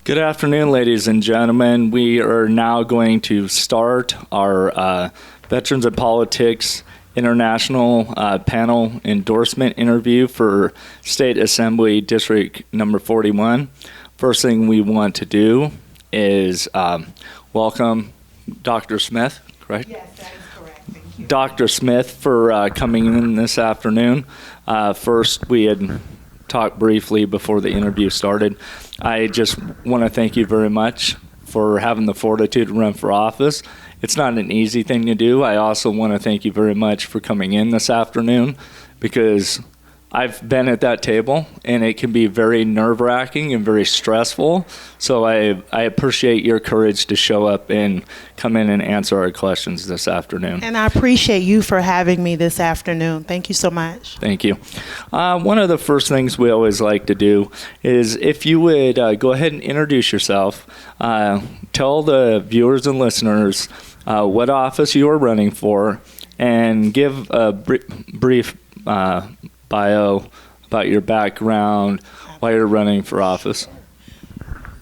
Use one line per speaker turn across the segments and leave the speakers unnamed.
Good afternoon, ladies and gentlemen. We are now going to start our Veterans of Politics International panel endorsement interview for State Assembly District number 41. First thing we want to do is welcome Dr. Smith, correct?
Yes, that is correct. Thank you.
Dr. Smith for coming in this afternoon. First, we had talked briefly before the interview started. I just want to thank you very much for having the fortitude to run for office. It's not an easy thing to do. I also want to thank you very much for coming in this afternoon, because I've been at that table and it can be very nerve-wracking and very stressful. So I appreciate your courage to show up and come in and answer our questions this afternoon.
And I appreciate you for having me this afternoon. Thank you so much.
Thank you. One of the first things we always like to do is if you would go ahead and introduce yourself, tell the viewers and listeners what office you are running for, and give a brief bio about your background, why you're running for office.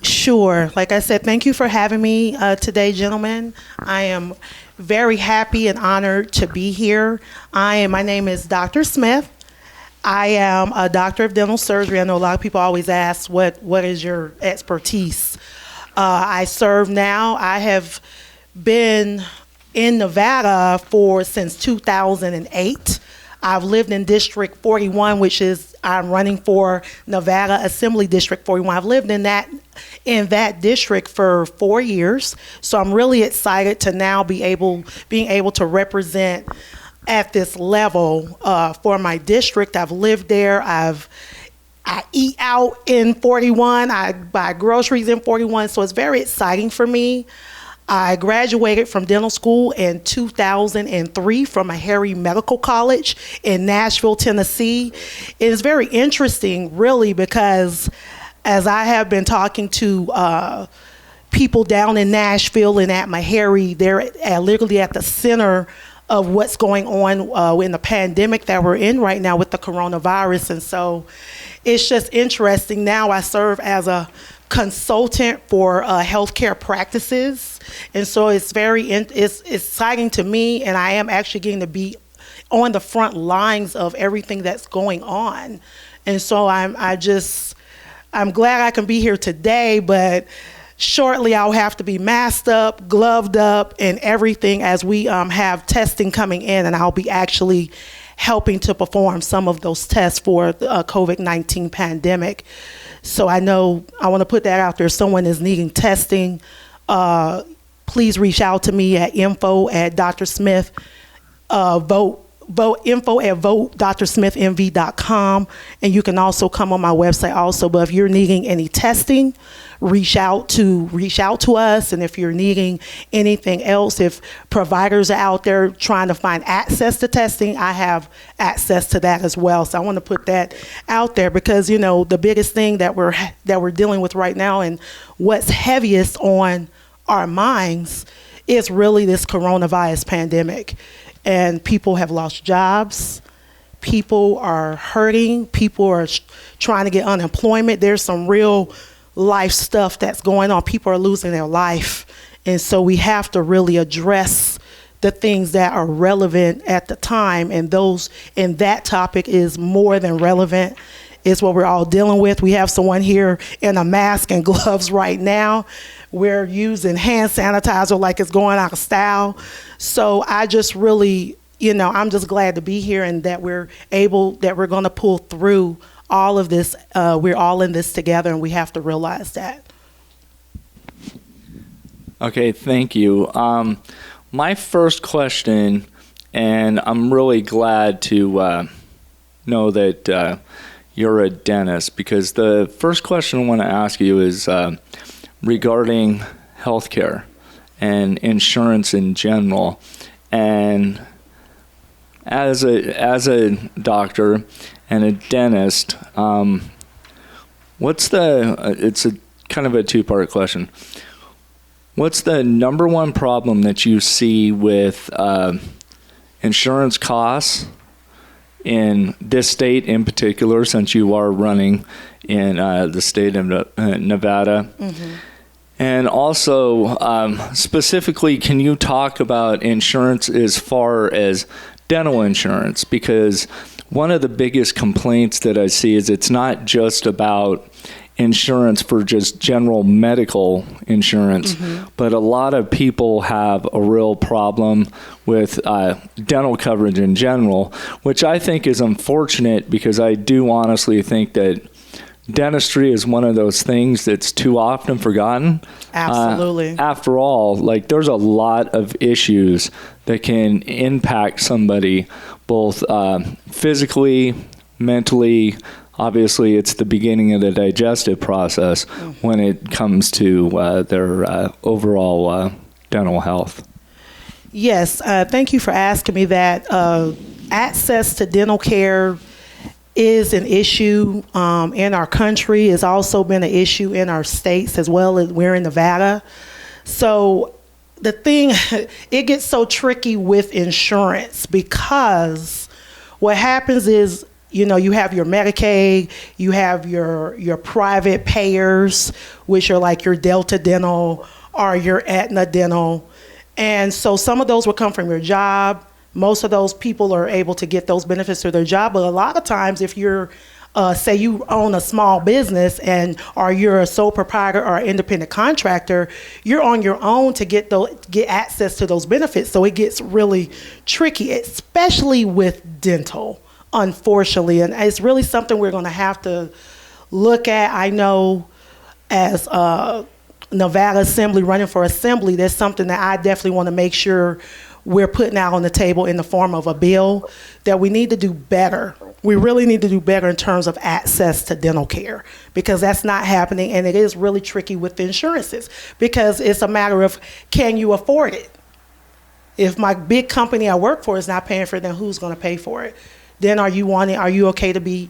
Sure. Like I said, thank you for having me today, gentlemen. I am very happy and honored to be here. My name is Dr. Smith. I am a doctor of dental surgery. I know a lot of people always ask, what is your expertise? I serve now. I have been in Nevada since 2008. I've lived in District 41, which is, I'm running for Nevada Assembly District 41. I've lived in that district for 4 years. So I'm really excited to now being able to represent at this level for my district. I've lived there. I eat out in 41. I buy groceries in 41. So it's very exciting for me. I graduated from dental school in 2003 from Meharry Medical College in Nashville, Tennessee. It is very interesting, really, because as I have been talking to people down in Nashville and at Meharry, they're literally at the center of what's going on in the pandemic that we're in right now with the coronavirus. And so it's just interesting. Now I serve as a consultant for healthcare practices. And so it's it's exciting to me, and I am actually getting to be on the front lines of everything that's going on. And so I'm glad I can be here today, but shortly I'll have to be masked up, gloved up, and everything as we have testing coming in, and I'll be actually helping to perform some of those tests for the COVID-19 pandemic. So I want to put that out there. If someone is needing testing, please reach out to me at info@drsmith, info@votedrsmithmv.com, and you can also come on my website also. But if you're needing any testing, reach out to us. And if you're needing anything else, if providers are out there trying to find access to testing, I have access to that as well. So I want to put that out there, because the biggest thing that we're dealing with right now, and what's heaviest on our minds, is really this coronavirus pandemic. And people have lost jobs. People are hurting. People are trying to get unemployment. There's some real life stuff that's going on. People are losing their life. And so we have to really address the things that are relevant at the time. And that topic is more than relevant. It's what we're all dealing with. We have someone here in a mask and gloves right now. We're using hand sanitizer like it's going out of style. So I just really, I'm just glad to be here, and that we're going to pull through all of this. We're all in this together, and we have to realize that.
Okay, thank you. My first question, and I'm really glad to know that you're a dentist, because the first question I want to ask you is regarding healthcare and insurance in general. And as a doctor and a dentist, it's a kind of a two-part question. What's the number one problem that you see with insurance costs in this state in particular, since you are running in the state of Nevada. Mm-hmm. And also, specifically, can you talk about insurance as far as dental insurance? Because one of the biggest complaints that I see is it's not just about insurance for just general medical insurance, mm-hmm. but a lot of people have a real problem with dental coverage in general, which I think is unfortunate, because I do honestly think that dentistry is one of those things that's too often forgotten.
Absolutely.
After all, like, there's a lot of issues that can impact somebody, both physically, mentally. Obviously, it's the beginning of the digestive process when it comes to their overall dental health.
Yes, thank you for asking me that. Access to dental care is an issue in our country. It's also been an issue in our states as well. As we're in Nevada. So the thing, it gets so tricky with insurance, because what happens is, you know, you have your Medicaid, you have your private payers, which are like your Delta Dental or your Aetna Dental. And so some of those will come from your job. Most of those people are able to get those benefits through their job. But a lot of times, if you're, say you own a small business or you're a sole proprietor or independent contractor, you're on your own to get access to those benefits. So it gets really tricky, especially with dental, unfortunately. And it's really something we're going to have to look at. I know as Nevada Assembly, running for Assembly, there's something that I definitely want to make sure we're putting out on the table in the form of a bill, that we need to do better. We really need to do better in terms of access to dental care, because that's not happening, and it is really tricky with the insurances, because it's a matter of, can you afford it? If my big company I work for is not paying for it, then who's going to pay for it? Then are you okay to be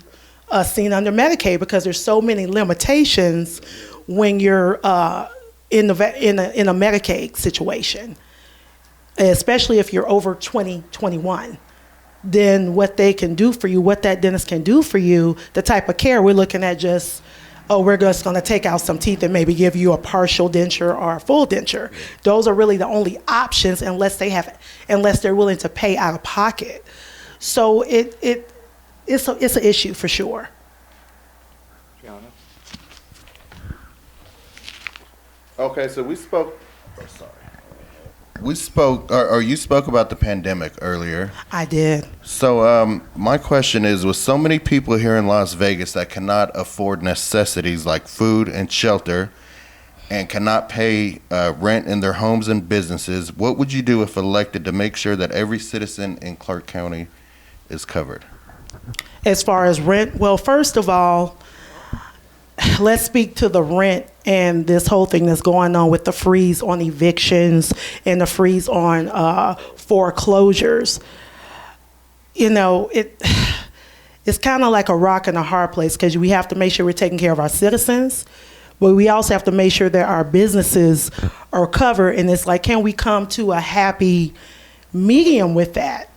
seen under Medicaid? Because there's so many limitations when you're in a Medicaid situation, especially if you're over 21. Then what they can do for you, what that dentist can do for you, the type of care we're looking at, just, we're just going to take out some teeth and maybe give you a partial denture or a full denture. Those are really the only options, unless they're willing to pay out of pocket. So it's an issue for sure.
Okay, so you spoke about the pandemic earlier.
I did.
So my question is, with so many people here in Las Vegas that cannot afford necessities like food and shelter, and cannot pay rent in their homes and businesses, what would you do if elected to make sure that every citizen in Clark County is covered?
As far as rent, well, first of all, let's speak to the rent and this whole thing that's going on with the freeze on evictions and the freeze on foreclosures. You know, it's kind of like a rock and a hard place, because we have to make sure we're taking care of our citizens, but we also have to make sure that our businesses are covered. And it's like, can we come to a happy medium with that?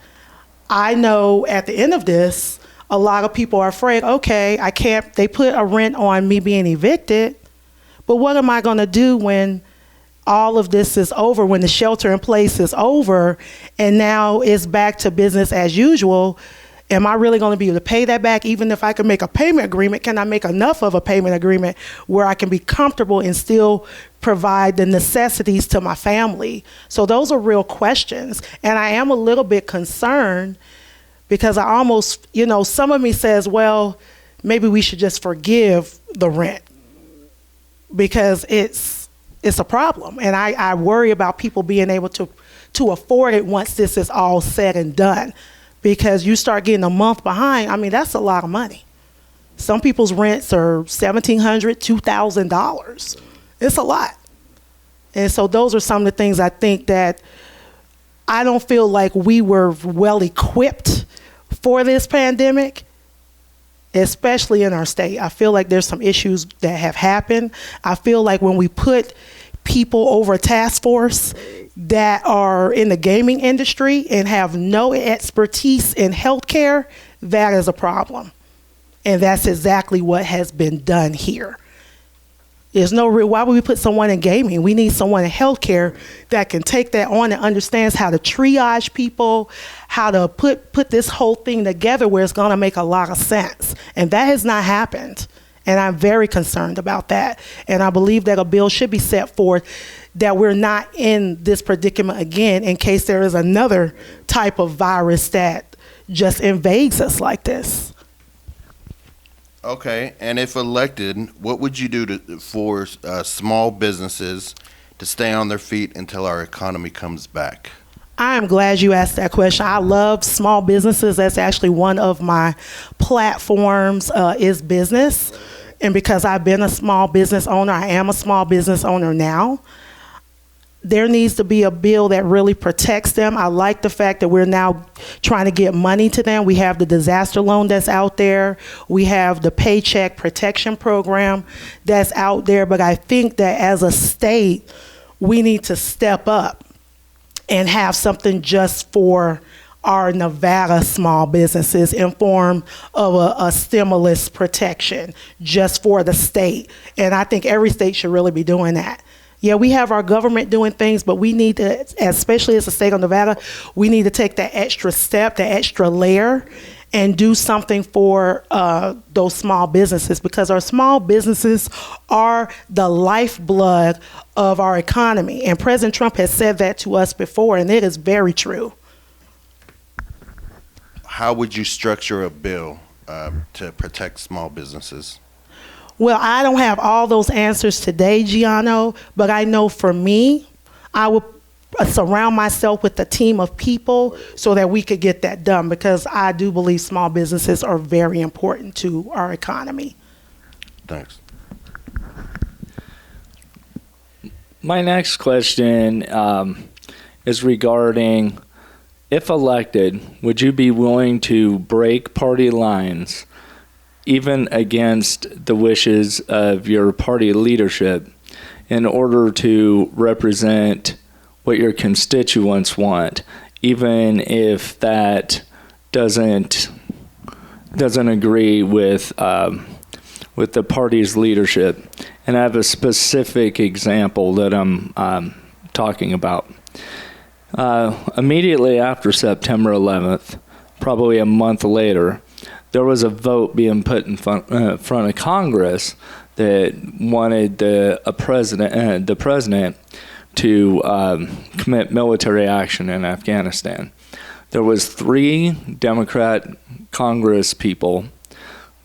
I know at the end of this, a lot of people are afraid, okay, they put a rent on me being evicted, but what am I going to do when all of this is over, when the shelter in place is over, and now it's back to business as usual? Am I really going to be able to pay that back? Even if I can make a payment agreement, can I make enough of a payment agreement where I can be comfortable and still provide the necessities to my family? So those are real questions. And I am a little bit concerned, because I almost, some of me says, well, maybe we should just forgive the rent, because it's a problem. And I worry about people being able to afford it once this is all said and done, because you start getting a month behind. I mean, that's a lot of money. Some people's rents are $1,700, $2,000. It's a lot. And so those are some of the things I think that I don't feel like we were well equipped for this pandemic, especially in our state. I feel like there's some issues that have happened. I feel like when we put people over a task force that are in the gaming industry and have no expertise in healthcare, that is a problem. And that's exactly what has been done here. There's no real, why would we put someone in gaming? We need someone in healthcare that can take that on and understands how to triage people, how to put this whole thing together where it's gonna make a lot of sense. And that has not happened. And I'm very concerned about that. And I believe that a bill should be set forth that we're not in this predicament again in case there is another type of virus that just invades us like this.
Okay, and if elected, what would you do for small businesses to stay on their feet until our economy comes back?
I am glad you asked that question. I love small businesses. That's actually one of my platforms is business. And because I've been a small business owner, I am a small business owner now. There needs to be a bill that really protects them. I like the fact that we're now trying to get money to them. We have the disaster loan that's out there. We have the paycheck protection program that's out there. But I think that as a state, we need to step up and have something just for our Nevada small businesses in form of a stimulus protection just for the state. And I think every state should really be doing that. Yeah, we have our government doing things, but we need to, especially as the state of Nevada, we need to take that extra step, that extra layer, and do something for those small businesses, because our small businesses are the lifeblood of our economy. And President Trump has said that to us before, and it is very true.
How would you structure a bill to protect small businesses?
Well, I don't have all those answers today, Giano, but I know for me, I would surround myself with a team of people so that we could get that done, because I do believe small businesses are very important to our economy.
Thanks.
My next question is regarding, if elected, would you be willing to break party lines even against the wishes of your party leadership in order to represent what your constituents want, even if that doesn't agree with the party's leadership? And I have a specific example that I'm talking about. Immediately after September 11th, probably a month later, there was a vote being put in front of Congress that wanted the president to commit military action in Afghanistan. There was 3 Democrat Congress people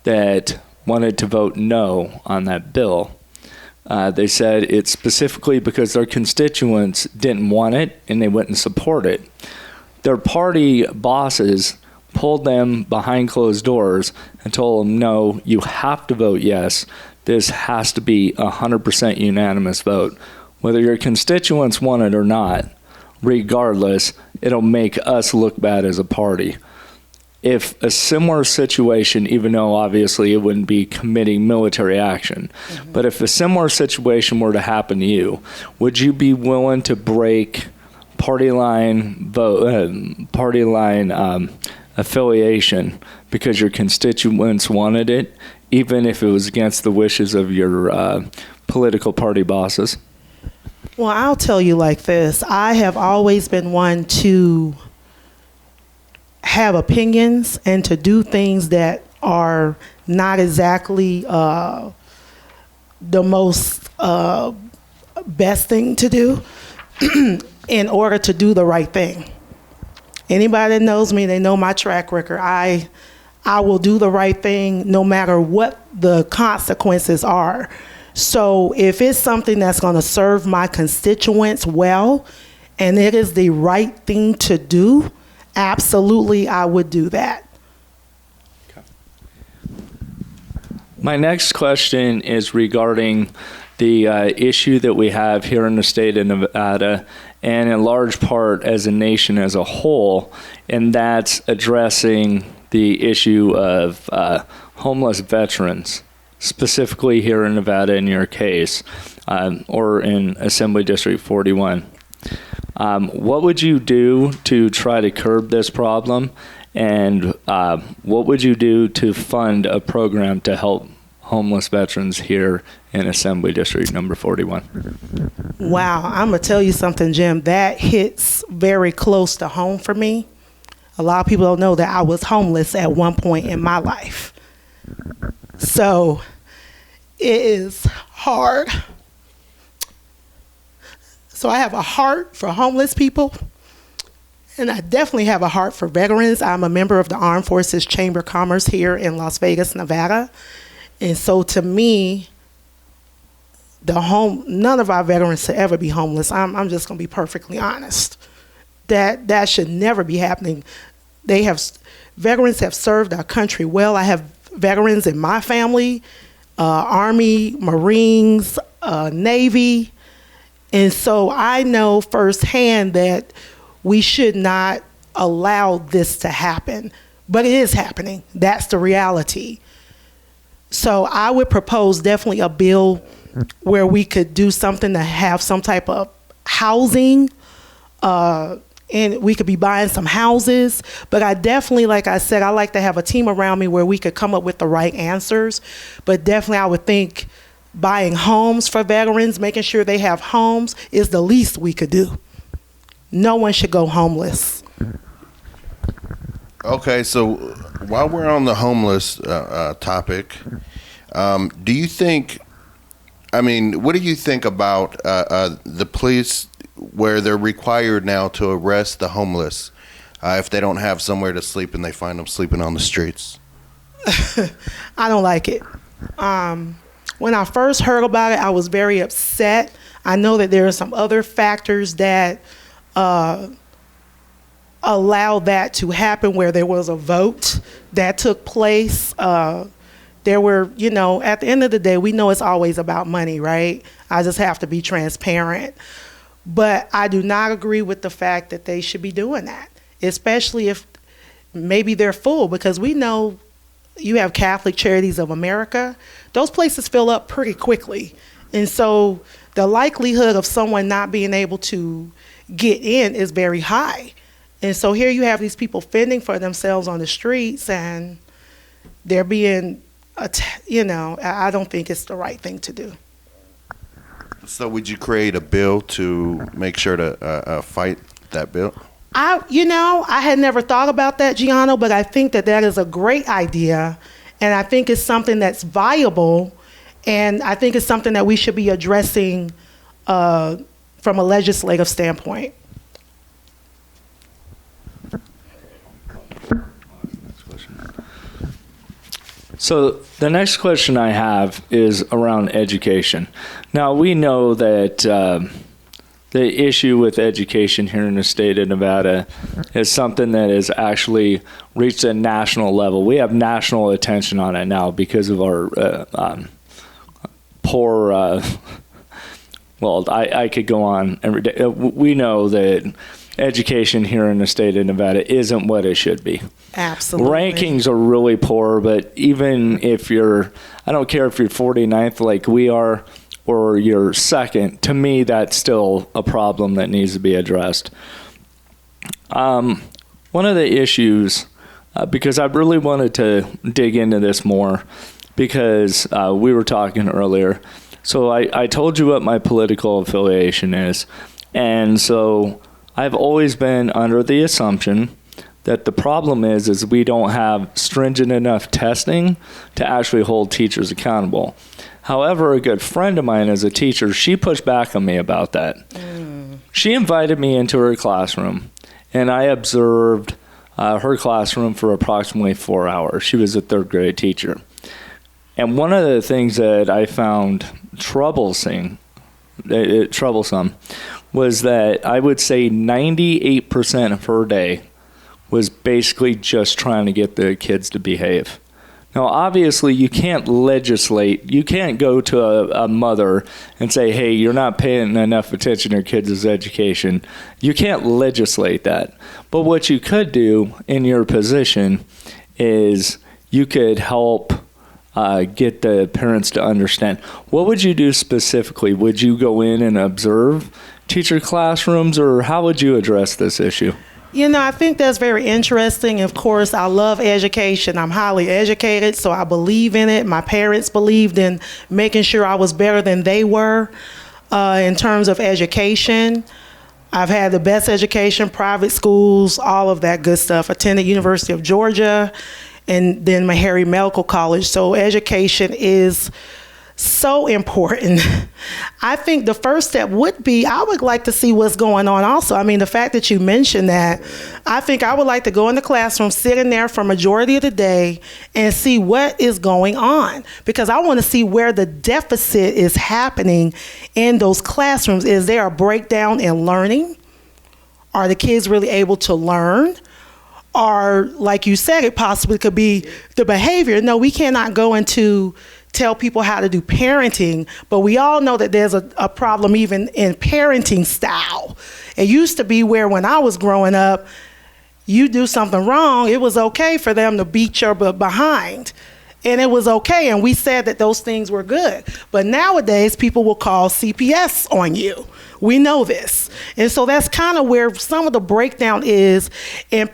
that wanted to vote no on that bill. They said it's specifically because their constituents didn't want it and they wouldn't support it. Their party bosses pulled them behind closed doors and told them, no, you have to vote yes. This has to be a 100% unanimous vote. Whether your constituents want it or not, regardless, it'll make us look bad as a party. If a similar situation, even though obviously it wouldn't be committing military action, but if a similar situation were to happen to you, would you be willing to break party line affiliation because your constituents wanted it, even if it was against the wishes of your political party bosses?
Well, I'll tell you like this. I have always been one to have opinions and to do things that are not exactly the most best thing to do in order to do the right thing. Anybody that knows me, they know my track record. I will do the right thing no matter what the consequences are. So if it's something that's going to serve my constituents well and it is the right thing to do, absolutely I would do that.
Okay. My next question is regarding the issue that we have here in the state of Nevada, and in large part as a nation as a whole, and that's addressing the issue of homeless veterans, specifically here in Nevada in your case, or in Assembly District 41. What would you do to try to curb this problem? And what would you do to fund a program to help homeless veterans here in Assembly District number 41?
Wow, I'm going to tell you something, Jim. That hits very close to home for me. A lot of people don't know that I was homeless at one point in my life. So it is hard. So I have a heart for homeless people, and I definitely have a heart for veterans. I'm a member of the Armed Forces Chamber of Commerce here in Las Vegas, Nevada. And so to me, none of our veterans should ever be homeless. I'm just going to be perfectly honest. That should never be happening. Veterans have served our country well. I have veterans in my family, Army, Marines, Navy. And so I know firsthand that we should not allow this to happen. But it is happening. That's the reality. So I would propose definitely a bill where we could do something to have some type of housing, and we could be buying some houses. But I definitely, like I said, I like to have a team around me where we could come up with the right answers. But definitely I would think buying homes for veterans, making sure they have homes, is the least we could do. No one should go homeless.
Okay, so while we're on the homeless topic, do you think, what do you think about the police where they're required now to arrest the homeless if they don't have somewhere to sleep and they find them sleeping on the streets?
I don't like it. When I first heard about it, I was very upset. I know that there are some other factors that allow that to happen, where there was a vote that took place. There were, at the end of the day, we know it's always about money, right? I just have to be transparent. But I do not agree with the fact that they should be doing that, especially if maybe they're full, because we know you have Catholic Charities of America. Those places fill up pretty quickly. And so the likelihood of someone not being able to get in is very high. And so here you have these people fending for themselves on the streets, and they're being, I don't think it's the right thing to do.
So would you create a bill to make sure to fight that bill?
I had never thought about that, Gianno, but I think that is a great idea, and I think it's something that's viable, and I think it's something that we should be addressing from a legislative standpoint.
So the next question I have is around education. Now, we know that the issue with education here in the state of Nevada is something that has actually reached a national level. We have national attention on it now because of our poor, I could go on every day. We know that education here in the state of Nevada isn't what it should be.
Absolutely.
Rankings are really poor, but even if I don't care if you're 49th like we are, or you're second, to me that's still a problem that needs to be addressed. One of the issues, because I really wanted to dig into this more, because we were talking earlier. So I told you what my political affiliation is, and so I've always been under the assumption that the problem is we don't have stringent enough testing to actually hold teachers accountable. However, a good friend of mine as a teacher, she pushed back on me about that. She invited me into her classroom, and I observed her classroom for approximately 4 hours. She was a third grade teacher. And one of the things that I found troublesome was that I would say 98% of her day was basically just trying to get the kids to behave. Now, obviously, you can't legislate. You can't go to a mother and say, hey, you're not paying enough attention to your kids' education. You can't legislate that. But what you could do in your position is you could help get the parents to understand. What would you do specifically? Would you go in and observe teacher classrooms, or how would you address this issue?
I think that's very interesting. Of course, I love education. I'm highly educated, so I believe in it. My parents believed in making sure I was better than they were in terms of education. I've had the best education, private schools, all of that good stuff. Attended University of Georgia and then Meharry Medical College. So education is so important. I think the first step would be, I would like to see what's going on also. I mean, the fact that you mentioned that, I think I would like to go in the classroom, sit in there for majority of the day and see what is going on. Because I want to see where the deficit is happening in those classrooms. Is there a breakdown in learning? Are the kids really able to learn? Or, like you said, it possibly could be the behavior. No, we cannot go into tell people how to do parenting, but we all know that there's a problem even in parenting style. It used to be where when I was growing up, you do something wrong, it was okay for them to beat your behind. And it was okay, and we said that those things were good. But nowadays, people will call CPS on you. We know this. And so that's kind of where some of the breakdown is, and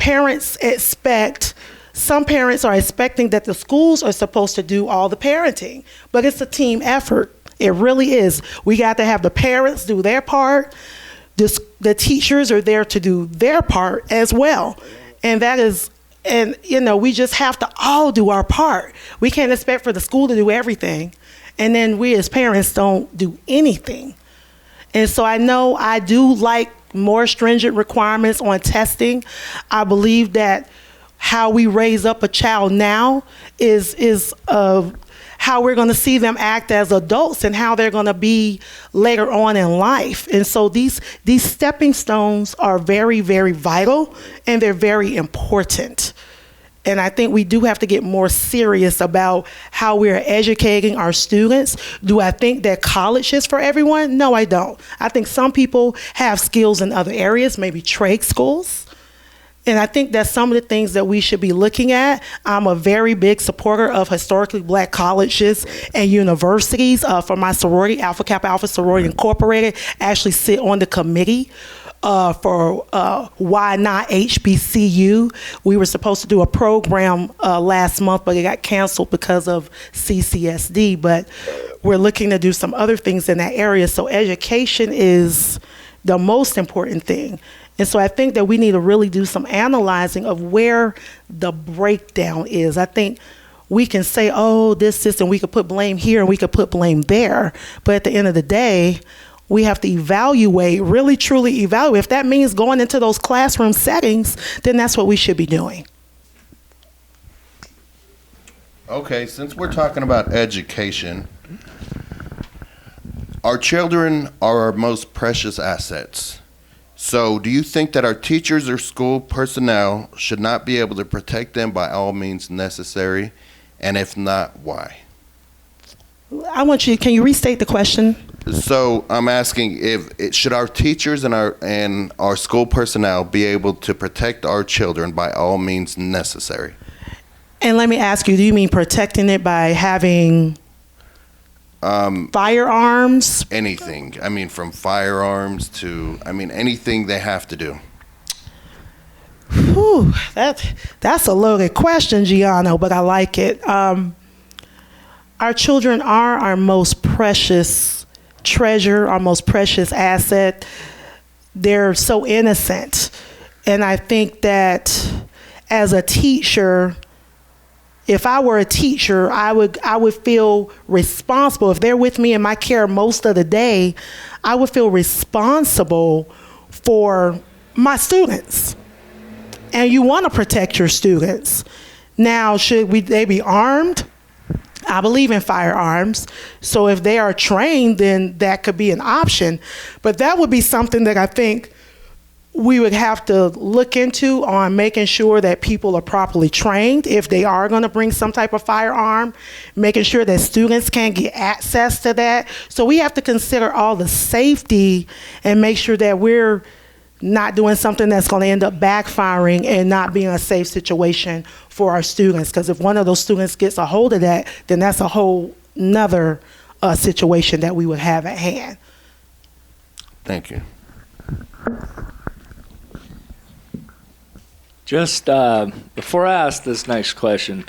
some parents are expecting that the schools are supposed to do all the parenting, but it's a team effort. It really is. We got to have the parents do their part. The teachers are there to do their part as well. And we just have to all do our part. We can't expect for the school to do everything, and then we as parents don't do anything. And so I know I do like more stringent requirements on testing. I believe that how we raise up a child now is how we're going to see them act as adults and how they're going to be later on in life. And so these stepping stones are very, very vital, and they're very important. And I think we do have to get more serious about how we're educating our students. Do I think that college is for everyone? No, I don't. I think some people have skills in other areas, maybe trade schools. And I think that's some of the things that we should be looking at. I'm a very big supporter of historically black colleges and universities. For my sorority, Alpha Kappa Alpha Sorority Incorporated, actually sit on the committee for Why Not HBCU. We were supposed to do a program last month, but it got canceled because of CCSD. But we're looking to do some other things in that area. So education is the most important thing. And so I think that we need to really do some analyzing of where the breakdown is. I think we can say, oh, this, and we could put blame here and we could put blame there. But at the end of the day, we have to evaluate, really truly evaluate. If that means going into those classroom settings, then that's what we should be doing.
Okay, since we're talking about education, our children are our most precious assets. So do you think that our teachers or school personnel should not be able to protect them by all means necessary? And if not, why?
Can you restate the question?
So I'm asking, should our teachers and our school personnel be able to protect our children by all means necessary?
And let me ask you, do you mean protecting it by having firearms?
Anything. I mean, from firearms to, anything they have to do.
Whew, that's a loaded question, Giano, but I like it. Our children are our most precious treasure, our most precious asset. They're so innocent. And I think that as a teacher, if I were a teacher, I would feel responsible. If they're with me in my care most of the day, I would feel responsible for my students. And you want to protect your students. Now, should they be armed? I believe in firearms. So if they are trained, then that could be an option. But that would be something that I think we would have to look into on making sure that people are properly trained if they are going to bring some type of firearm, making sure that students can get access to that. So we have to consider all the safety and make sure that we're not doing something that's going to end up backfiring and not being a safe situation for our students. Because if one of those students gets a hold of that, then that's a whole nother situation that we would have at hand.
Thank you.
Just before I ask this next question,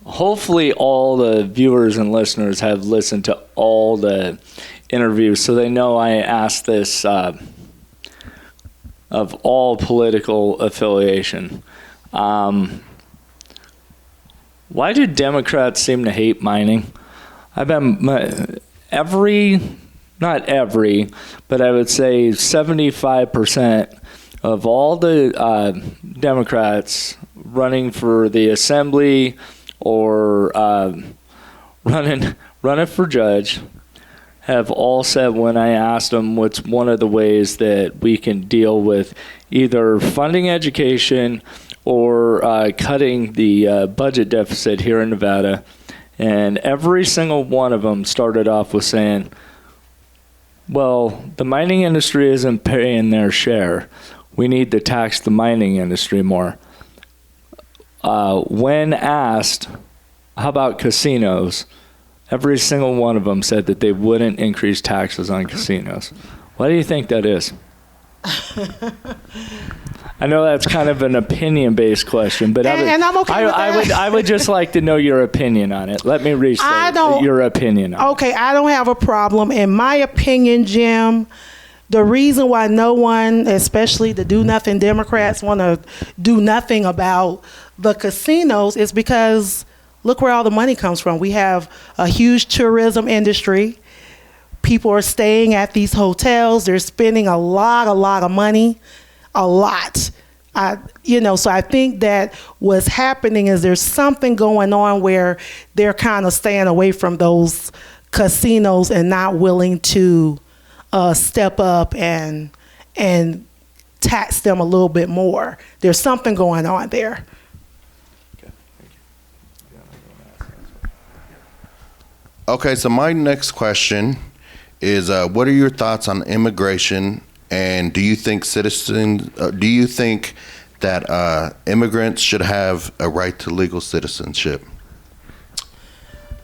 hopefully all the viewers and listeners have listened to all the interviews, so they know I asked this of all political affiliation. Why do Democrats seem to hate mining? I've been not every, but I would say 75% of all the Democrats running for the assembly or running for judge have all said, when I asked them what's one of the ways that we can deal with either funding education or cutting the budget deficit here in Nevada, and every single one of them started off with saying, well, the mining industry isn't paying their share. We need to tax the mining industry more. When asked, how about casinos? Every single one of them said that they wouldn't increase taxes on casinos. Why do you think that is? I know that's kind of an opinion-based question, but
and I'm okay with that.
I would just like to know your opinion on it. Let me restate your opinion on it.
Okay, I don't have a problem. In my opinion, Jim, the reason why no one, especially the do-nothing Democrats, want to do nothing about the casinos is because look where all the money comes from. We have a huge tourism industry. People are staying at these hotels. They're spending a lot of money, a lot. So I think that what's happening is there's something going on where they're kind of staying away from those casinos and not willing to step up and tax them a little bit more. There's something going on there.
Okay, so my next question is, what are your thoughts on immigration, and do you think that immigrants should have a right to legal citizenship?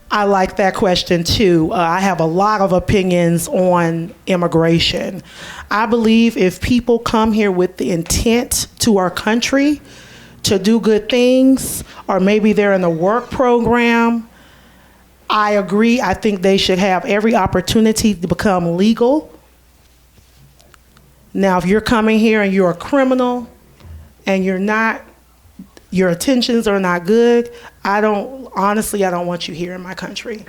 I like that question too. I have a lot of opinions on immigration. I believe if people come here with the intent to our country to do good things, or maybe they're in a work program, I agree. I think they should have every opportunity to become legal. Now, if you're coming here and you're a criminal and your intentions are not good, I don't want you here in my country.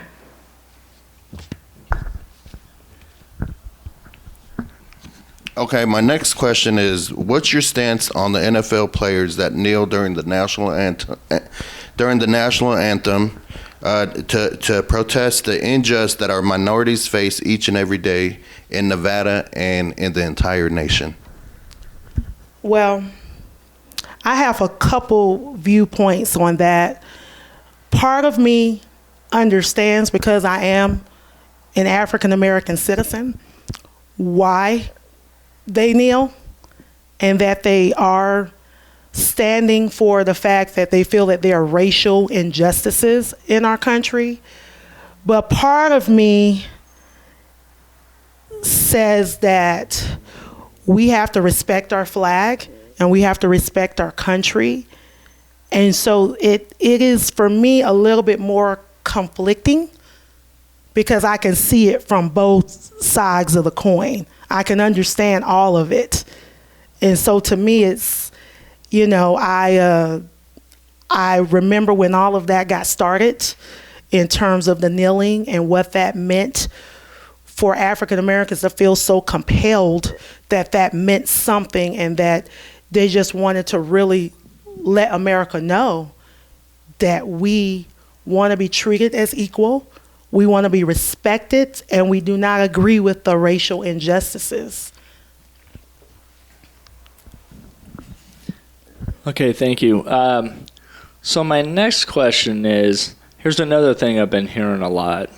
Okay, my next question is, what's your stance on the NFL players that kneel during the national anthem, to protest the injustice that our minorities face each and every day in Nevada and in the entire nation?
Well, I have a couple viewpoints on that. Part of me understands, because I am an African American citizen, why they kneel, and that they are standing for the fact that they feel that there are racial injustices in our country. But part of me says that we have to respect our flag and we have to respect our country. And so it is, for me, a little bit more conflicting, because I can see it from both sides of the coin. I can understand all of it. And so to me, it's, I remember when all of that got started in terms of the kneeling and what that meant for African Americans to feel so compelled that that meant something, and that they just wanted to really let America know that we want to be treated as equal, we want to be respected, and we do not agree with the racial injustices.
Okay, thank you. So my next question is, here's another thing I've been hearing a lot.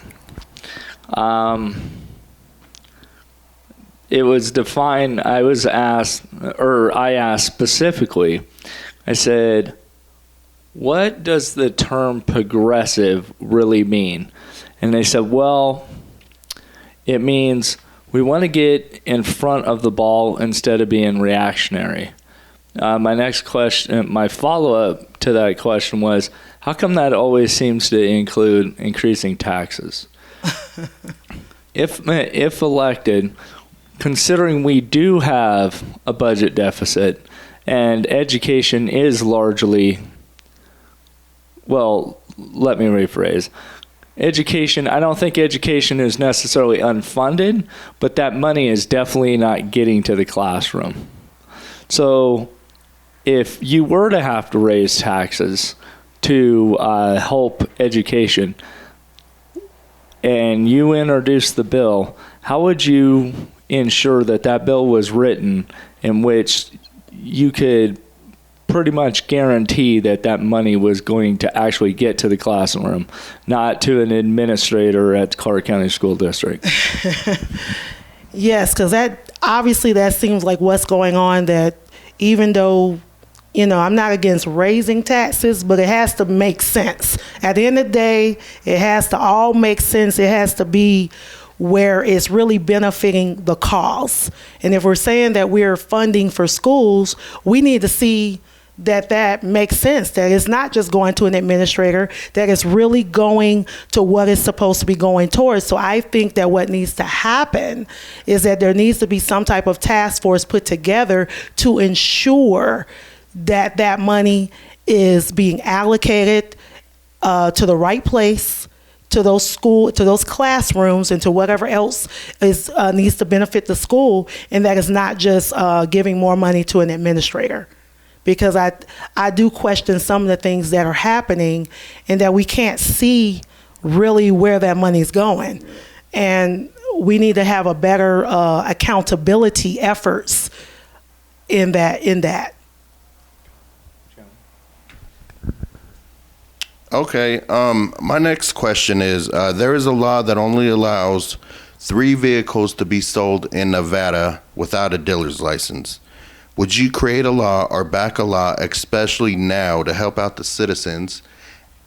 It was defined, I asked specifically, I said, what does the term progressive really mean? And they said, well, it means we want to get in front of the ball instead of being reactionary. My next question, my follow-up to that question was, how come that always seems to include increasing taxes? If elected, considering we do have a budget deficit and education is largely, well, let me rephrase. I don't think education is necessarily unfunded, but that money is definitely not getting to the classroom. So if you were to have to raise taxes to help education and you introduced the bill, how would you ensure that that bill was written in which you could pretty much guarantee that that money was going to actually get to the classroom, not to an administrator at the Clark County School District?
Yes, because that seems like what's going on, that even though, I'm not against raising taxes, but it has to make sense. At the end of the day, it has to all make sense. It has to be where it's really benefiting the cause. And if we're saying that we're funding for schools, we need to see that makes sense, that it's not just going to an administrator, that it's really going to what it's supposed to be going towards. So I think that what needs to happen is that there needs to be some type of task force put together to ensure that that money is being allocated to the right place, to those classrooms, and to whatever else needs to benefit the school, and that is not just giving more money to an administrator. Because I do question some of the things that are happening, and that we can't see really where that money's going. And we need to have a better accountability efforts in that.
Okay, my next question is, there is a law that only allows 3 vehicles to be sold in Nevada without a dealer's license. Would you create a law or back a law, especially now, to help out the citizens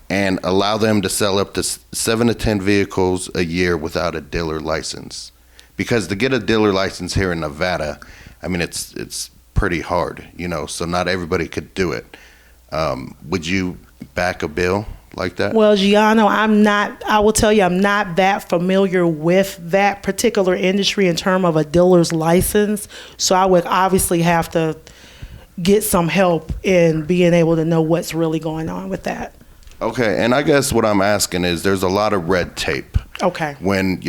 and allow them to sell up to 7 to 10 vehicles a year without a dealer license? Because to get a dealer license here in Nevada, I mean, it's pretty hard, so not everybody could do it. Would you back a bill like that?
Well, Giano, I will tell you, I'm not that familiar with that particular industry in terms of a dealer's license. So I would obviously have to get some help in being able to know what's really going on with that.
Okay, and I guess what I'm asking is, there's a lot of red tape.
Okay.
When,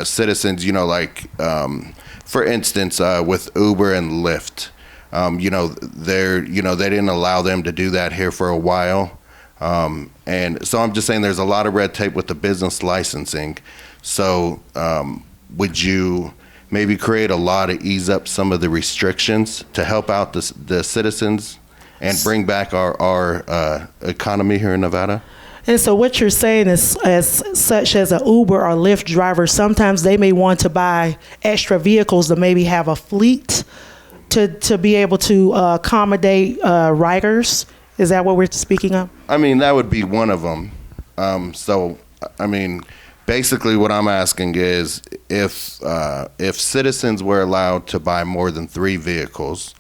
citizens, for instance, with Uber and Lyft, they didn't allow them to do that here for a while. And so I'm just saying there's a lot of red tape with the business licensing. So would you maybe create a law to ease up some of the restrictions to help out the citizens and bring back our economy here in Nevada?
And so what you're saying is, such as an Uber or Lyft driver, sometimes they may want to buy extra vehicles to maybe have a fleet to be able to accommodate riders. Is that what we're speaking of?
I mean, that would be one of them. Basically what I'm asking is, if citizens were allowed to buy more than 3 vehicles,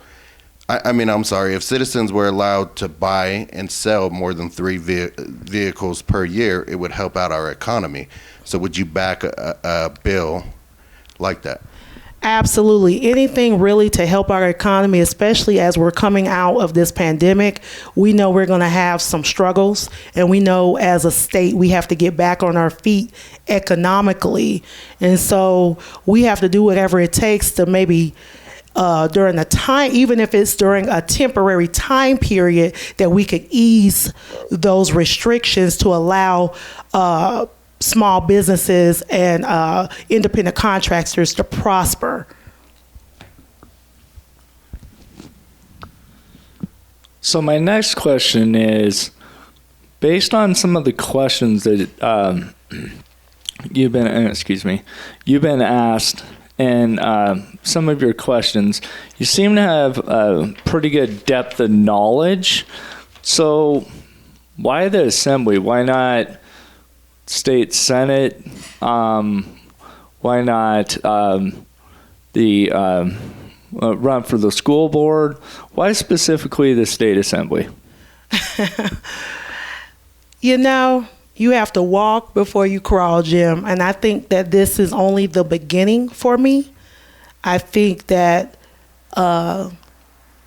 if citizens were allowed to buy and sell more than 3 vehicles per year, it would help out our economy. So would you back a bill like that?
Absolutely. Anything really to help our economy, especially as we're coming out of this pandemic. We know we're going to have some struggles, and we know as a state we have to get back on our feet economically. And so we have to do whatever it takes to maybe during a time, even if it's during a temporary time period, that we could ease those restrictions to allow small businesses and independent contractors to prosper.
So my next question is, based on some of the questions that you've been asked, and some of your questions, you seem to have a pretty good depth of knowledge. So why the Assembly? Why not State Senate? Why not the run for the school board. Why specifically the state assembly?
You know, you have to walk before you crawl, Jim. And I think that this is only the beginning for me. I think that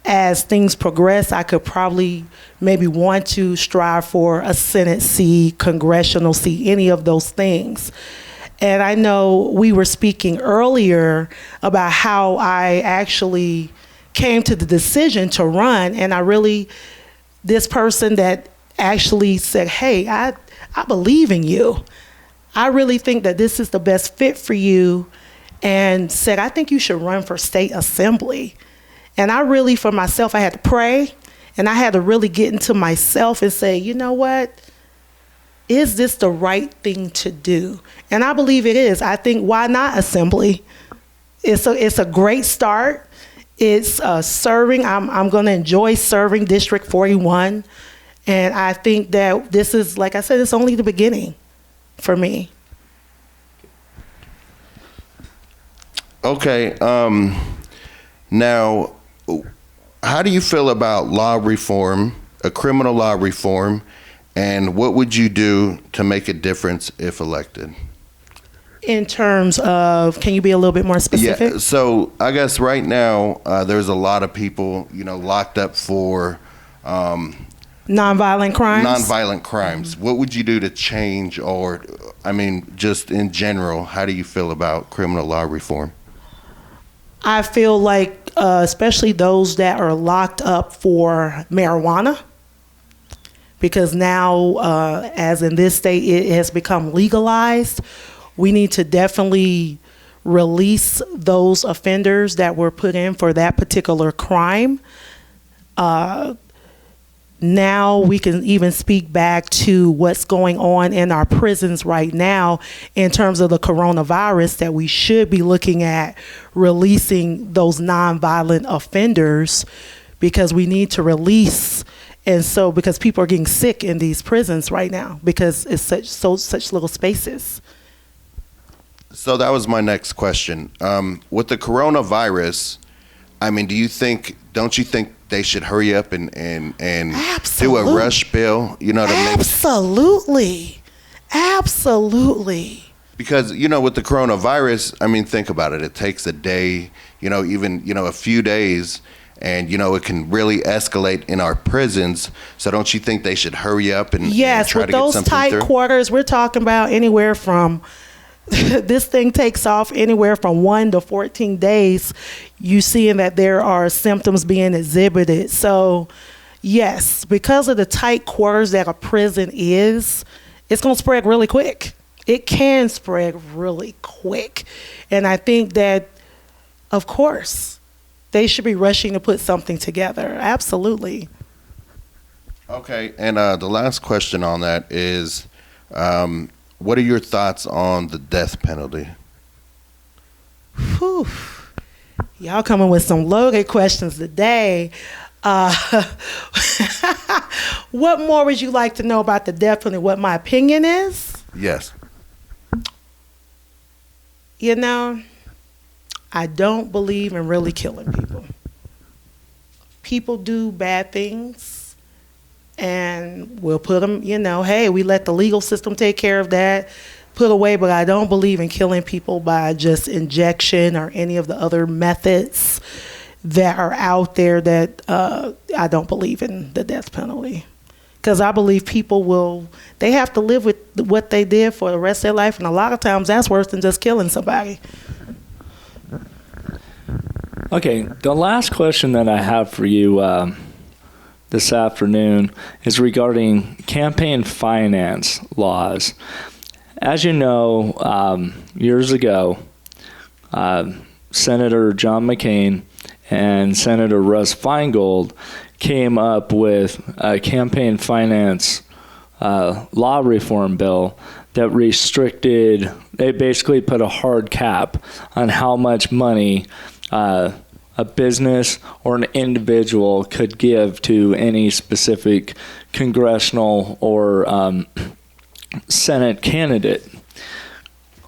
as things progress, I could probably maybe want to strive for a Senate seat, congressional seat, any of those things. And I know we were speaking earlier about how I actually came to the decision to run. And this person that actually said, hey, I believe in you. I really think that this is the best fit for you, and said, I think you should run for state assembly. And I really, for myself, I had to pray, and I had to really get into myself and say, you know what? Is this the right thing to do? And I believe it is. I think, why not assembly? It's a great start. It's serving. I'm going to enjoy serving District 41. And I think that this is, like I said, it's only the beginning for me.
Okay. Now, how do you feel about law reform, criminal law reform, and what would you do to make a difference if elected?
In terms of, can you be a little bit more specific?
Yeah. So I guess right now there's a lot of people, locked up for
nonviolent crimes?
Nonviolent crimes. What would you do to change, or, just in general, how do you feel about criminal law reform?
I feel like, especially those that are locked up for marijuana, because now, as in this state, it has become legalized. We need to definitely release those offenders that were put in for that particular crime. Now we can even speak back to what's going on in our prisons right now in terms of the coronavirus, that we should be looking at releasing those nonviolent offenders, because we need to release. And so, because people are getting sick in these prisons right now because it's such little spaces.
So that was my next question. With the coronavirus, don't you think they should hurry up and do a rush bill, to
Absolutely. Absolutely.
Because, with the coronavirus, think about it. It takes a day, even, a few days, and, it can really escalate in our prisons. So don't you think they should hurry up and try to get something through? Yes, with those tight
quarters, we're talking about anywhere from this thing takes off anywhere from 1 to 14 days. You seeing that there are symptoms being exhibited. So, yes, because of the tight quarters that a prison is, it's going to spread really quick. It can spread really quick. And I think that, of course, they should be rushing to put something together. Absolutely.
Okay, and the last question on that is, what are your thoughts on the death penalty?
Whew. Y'all coming with some loaded questions today. What more would you like to know about the death penalty? What my opinion is?
Yes.
I don't believe in really killing people. People do bad things. And we'll put them, hey, we let the legal system take care of that, put away. But I don't believe in killing people by just injection or any of the other methods that are out there. That I don't believe in the death penalty. Because I believe people they have to live with what they did for the rest of their life. And a lot of times that's worse than just killing somebody.
Okay, the last question that I have for you this afternoon is regarding campaign finance laws. As you know, years ago, Senator John McCain and Senator Russ Feingold came up with a campaign finance law reform bill that they basically put a hard cap on how much money a business or an individual could give to any specific congressional or Senate candidate.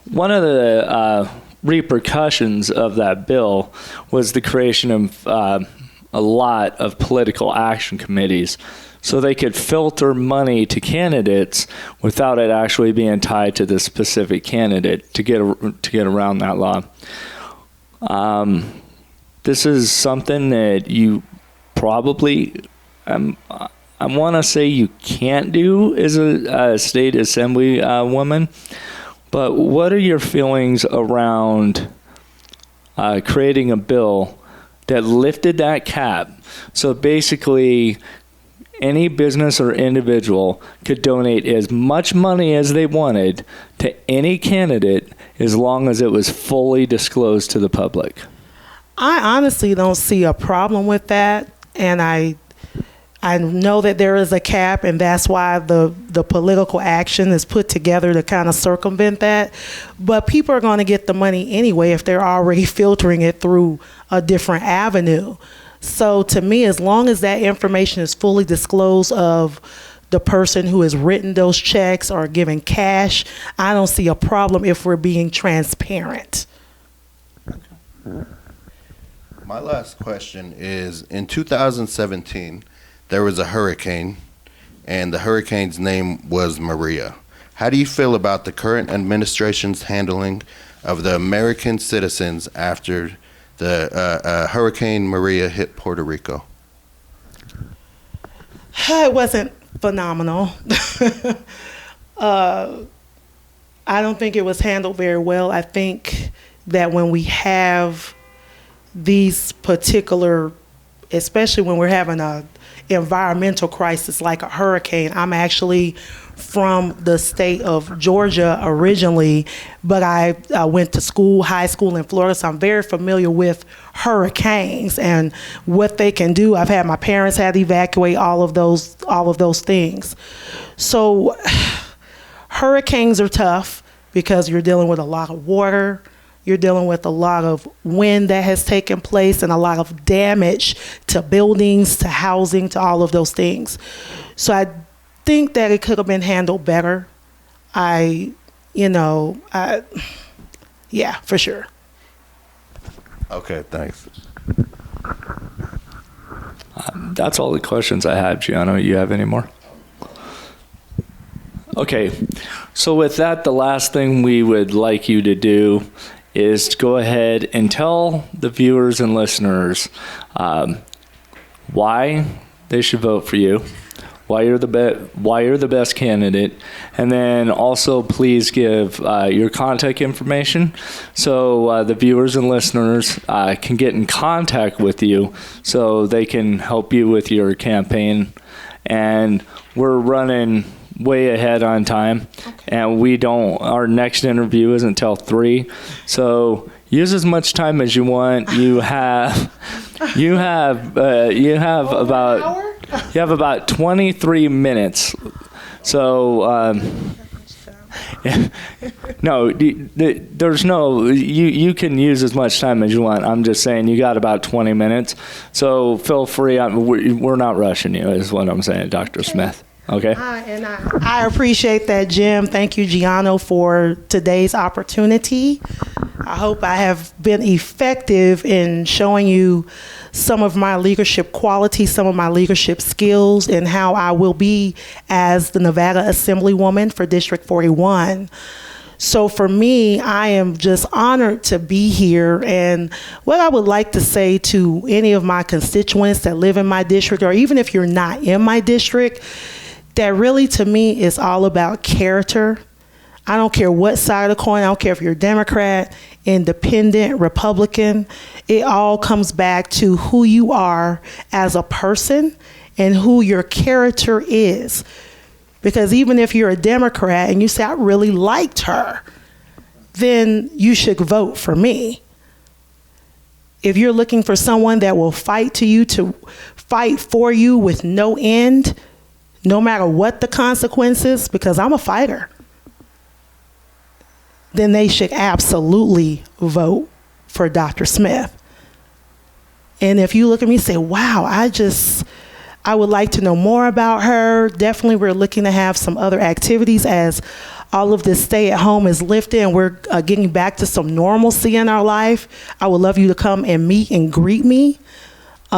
One of the repercussions of that bill was the creation of a lot of political action committees, so they could filter money to candidates without it actually being tied to the specific candidate to get around that law. This is something that you probably, I want to say you can't do as a state assembly woman, but what are your feelings around creating a bill that lifted that cap? So basically, any business or individual could donate as much money as they wanted to any candidate as long as it was fully disclosed to the public.
I honestly don't see a problem with that, and I know that there is a cap, and that's why the political action is put together to kind of circumvent that. But people are going to get the money anyway if they're already filtering it through a different avenue. So to me, as long as that information is fully disclosed of the person who has written those checks or given cash, I don't see a problem if we're being transparent.
My last question is, in 2017, there was a hurricane, and the hurricane's name was Maria. How do you feel about the current administration's handling of the American citizens after the Hurricane Maria hit Puerto Rico?
It wasn't phenomenal. I don't think it was handled very well. I think that when we have these particular, especially when we're having a environmental crisis like a hurricane. I'm actually from the state of Georgia originally, but I went to school, high school in Florida, so I'm very familiar with hurricanes and what they can do. I've had my parents had to evacuate all of those things. So hurricanes are tough because you're dealing with a lot of water. You're dealing with a lot of wind that has taken place and a lot of damage to buildings, to housing, to all of those things. So I think that it could have been handled better. Yeah, for sure.
Okay, thanks.
That's all the questions I have, Gianno. You have any more? Okay, so with that, the last thing we would like you to do is to go ahead and tell the viewers and listeners why they should vote for you, why you're the best candidate, and then also please give your contact information so the viewers and listeners can get in contact with you so they can help you with your campaign. And we're running way ahead on time, and our next interview isn't until 3, so use as much time as you want. You have about 23 minutes, so no, there's no, you can use as much time as you want. I'm just saying you got about 20 minutes, so feel free. We're not rushing you is what I'm saying, Dr. Smith. Okay.
And I appreciate that, Jim. Thank you, Gianno, for today's opportunity. I hope I have been effective in showing you some of my leadership qualities, some of my leadership skills, and how I will be as the Nevada Assemblywoman for District 41. So for me, I am just honored to be here. And what I would like to say to any of my constituents that live in my district, or even if you're not in my district, that really to me is all about character. I don't care what side of the coin. I don't care if you're a Democrat, Independent, Republican. It all comes back to who you are as a person and who your character is. Because even if you're a Democrat and you say, I really liked her, then you should vote for me. If you're looking for someone that will fight for you with no end, no matter what the consequences, because I'm a fighter, then they should absolutely vote for Dr. Smith. And if you look at me and say, wow, I would like to know more about her. Definitely we're looking to have some other activities as all of this stay at home is lifted and we're getting back to some normalcy in our life, I would love you to come and meet and greet me,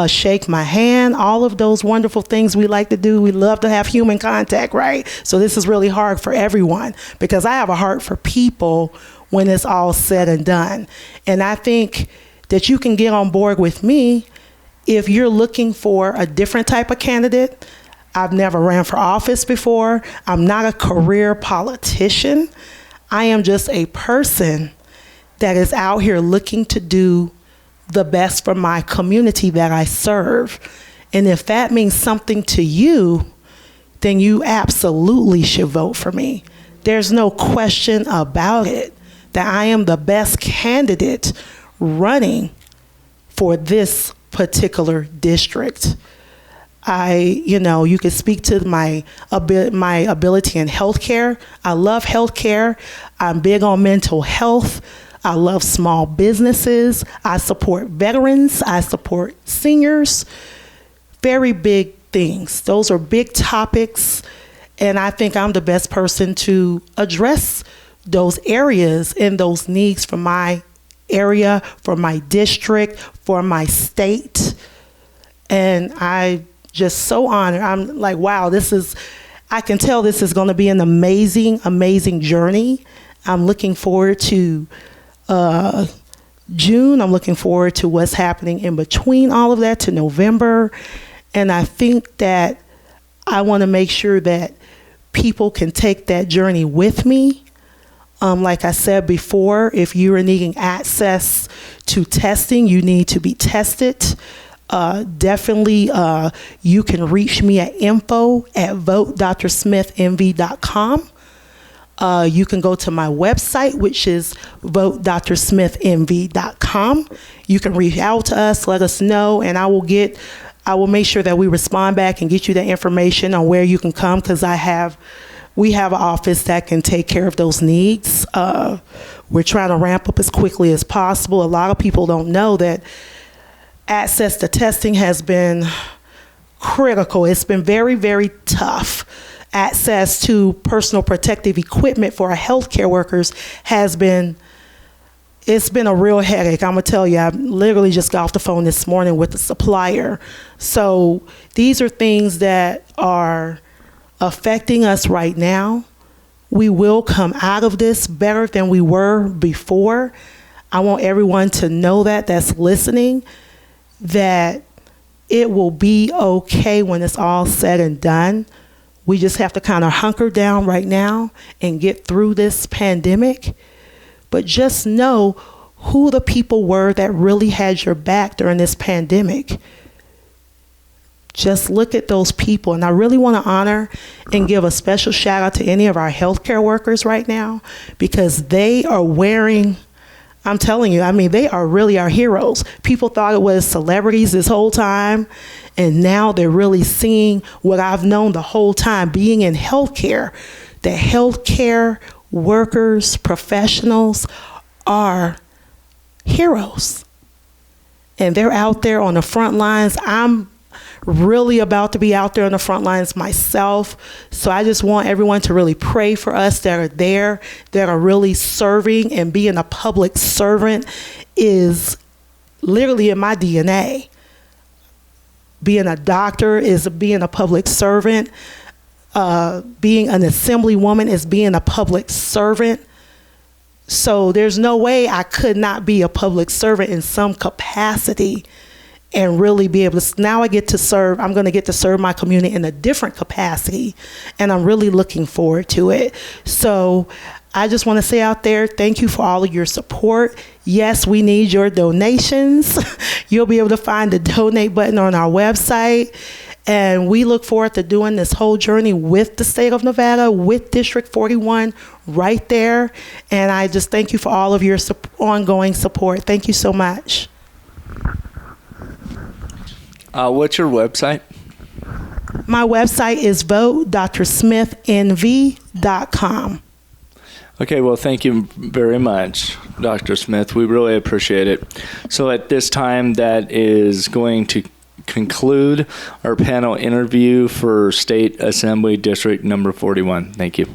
shake my hand, all of those wonderful things we like to do. We love to have human contact, right? So this is really hard for everyone because I have a heart for people when it's all said and done. And I think that you can get on board with me if you're looking for a different type of candidate. I've never ran for office before. I'm not a career politician. I am just a person that is out here looking to do the best for my community that I serve. And if that means something to you, then you absolutely should vote for me. There's no question about it that I am the best candidate running for this particular district. You could speak to my ability in healthcare. I love healthcare. I'm big on mental health. I love small businesses. I support veterans. I support seniors. Very big things. Those are big topics. And I think I'm the best person to address those areas and those needs for my area, for my district, for my state. And I just so honored. I'm like, wow, I can tell this is going to be an amazing, amazing journey. I'm looking forward to June. I'm looking forward to what's happening in between all of that to November. And I think that I want to make sure that people can take that journey with me. Like I said before, if you are needing access to testing, you need to be tested. Definitely, you can reach me at info@votedrsmithmv.com. You can go to my website, which is votedrsmithmv.com. You can reach out to us, let us know, and I will make sure that we respond back and get you the information on where you can come, because we have an office that can take care of those needs. We're trying to ramp up as quickly as possible. A lot of people don't know that access to testing has been critical. It's been very, very tough. Access to personal protective equipment for our healthcare workers it's been a real headache. I'm gonna tell you, I literally just got off the phone this morning with the supplier. So these are things that are affecting us right now. We will come out of this better than we were before. I want everyone to know that's listening, that it will be okay when it's all said and done. We just have to kind of hunker down right now and get through this pandemic. But just know who the people were that really had your back during this pandemic. Just look at those people. And I really want to honor and give a special shout out to any of our healthcare workers right now, because they are wearing, I'm telling you, they are really our heroes. People thought it was celebrities this whole time, and now they're really seeing what I've known the whole time, being in healthcare. The healthcare workers, professionals are heroes. And they're out there on the front lines. I'm really about to be out there on the front lines myself. So I just want everyone to really pray for us that are there, that are really serving. And being a public servant is literally in my DNA. Being a doctor is being a public servant. Being an assemblywoman is being a public servant. So there's no way I could not be a public servant in some capacity and really be able to. Now I'm going to get to serve my community in a different capacity, and I'm really looking forward to it. So I just want to say out there, thank you for all of your support. Yes, we need your donations. You'll be able to find the donate button on our website. And we look forward to doing this whole journey with the state of Nevada, with District 41 right there. And I just thank you for all of your ongoing support. Thank you so much.
What's your website?
My website is votedrsmithmv.com.
Okay, well, thank you very much, Dr. Smith. We really appreciate it. So at this time, that is going to conclude our panel interview for State Assembly District number 41. Thank you.